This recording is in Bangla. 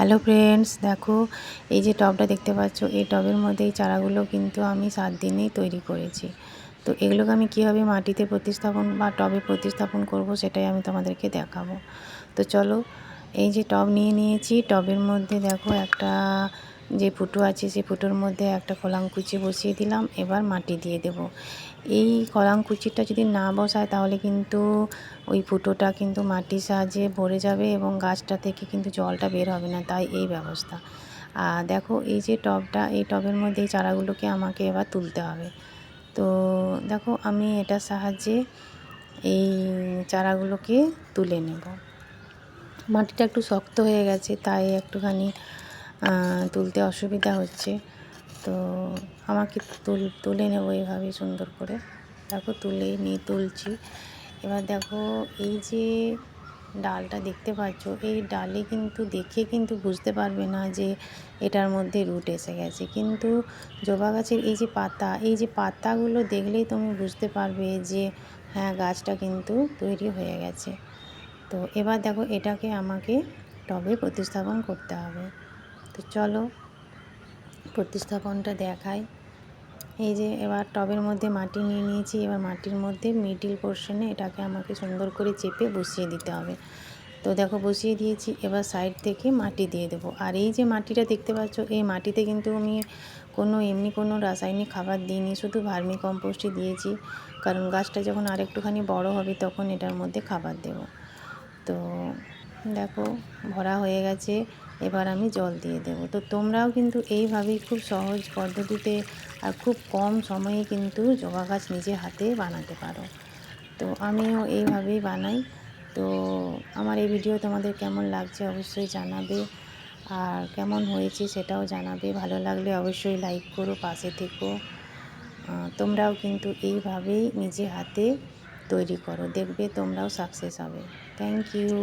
হ্যালো ফ্রেন্ডস, দেখো এই যে টবটা দেখতে পাচ্ছ, এই টবের মধ্যে এই চারাগুলো কিন্তু আমি 7 দিনেই তৈরি করেছি। তো এগুলোকে আমি কীভাবে মাটিতে প্রতিস্থাপন বা টবে প্রতিস্থাপন করব সেটাই আমি তোমাদেরকে দেখাবো। তো চলো, এই যে টব নিয়ে নিয়েছি, টবের মধ্যে দেখো একটা যে ফুটো আছে, সেই ফুটোর মধ্যে একটা কলামকুচি বসিয়ে দিলাম। এবার মাটি দিয়ে দেব। এই কলামকুচিটা যদি না বসায় তাহলে কিন্তু ওই ফুটোটা কিন্তু মাটির সাহায্যে ভরে যাবে এবং গাছটা থেকে কিন্তু জলটা বের হবে না, তাই এই ব্যবস্থা। আর দেখো এই যে টবটা, এই টবের মধ্যে এই চারাগুলোকে আমাকে এবার তুলতে হবে। তো দেখো আমি এটার সাহায্যে এই চারাগুলোকে তুলে নেব। মাটিটা একটু শক্ত হয়ে গেছে, তাই একটুখানি তুলতে অসুবিধা হচ্ছে। তো আমাকে তুলে নেব এইভাবে সুন্দর করে। দেখো তুলছি। এবার দেখো এই যে ডালটা দেখতে পাচ্ছ, এই ডালে কিন্তু দেখে কিন্তু বুঝতে পারবে না যে এটার মধ্যে রুট এসে গেছে, কিন্তু জবা গাছের এই যে পাতা, এই যে পাতাগুলো দেখলেই তুমি বুঝতে পারবে যে হ্যাঁ, গাছটা কিন্তু তৈরি হয়ে গেছে। তো এবার দেখো এটাকে আমাকে টবে প্রতিস্থাপন করতে হবে। তো চলো প্রতিস্থাপনটা দেখাই। এই যে এবার টবের মধ্যে মাটি নিয়ে নিয়েছি। এবার মাটির মধ্যে মিডিল পোর্শনে এটাকে আমাকে সুন্দর করে চেপে বসিয়ে দিতে হবে। তো দেখো বসিয়ে দিয়েছি। এবার সাইড থেকে মাটি দিয়ে দেবো। আর এই যে মাটিটা দেখতে পাচ্ছ, এই মাটিতে কিন্তু আমি এমনি কোনো রাসায়নিক খাবার দিইনি, শুধু ভার্মি কম্পোস্টই দিয়েছি। কারণ গাছটা যখন আরেকটুখানি বড় হবে তখন এটার মধ্যে খাবার দেব। তো দেখো ভরা হয়ে গেছে। এবার আমি জল দিয়ে দেব। তো তোমরাও কিন্তু এইভাবেই খুব সহজ পদ্ধতিতে আর খুব কম সময়ে কিন্তু জবা গাছ নিজে হাতে বানাতে পারো। তো আমিও এইভাবেই বানাই। তো আমার এই ভিডিও তোমাদের কেমন লাগছে অবশ্যই জানাবে, আর কেমন হয়েছে সেটাও জানাবে। ভালো লাগলে অবশ্যই লাইক করো, পাশে থেকো। তোমরাও কিন্তু এইভাবেই নিজে হাতে তৈরি করো, দেখবে তোমরাও সাকসেস হবে। Thank you.